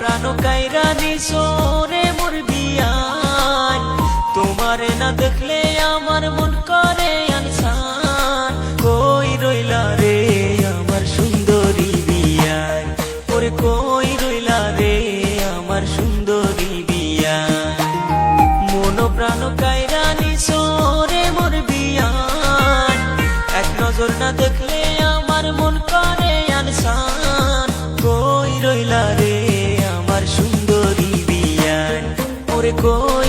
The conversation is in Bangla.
প্রাণ কাইরা নিছো রে মোর বিয়ায়, তোমারে না দেখলে আমার মন করে আনসান। কই রইলা রে আমার সুন্দরী বিয়ায়, ওরে কই রইলা রে আমার সুন্দরী বিয়ায়। মন প্রাণ কাইরা নিছো রে মোর বিয়ায়, এক নজর না দেখলে আমার মন করে আনসান। কই রইলা রে আমার সুন্দরী বিয়ায়, ওরে কই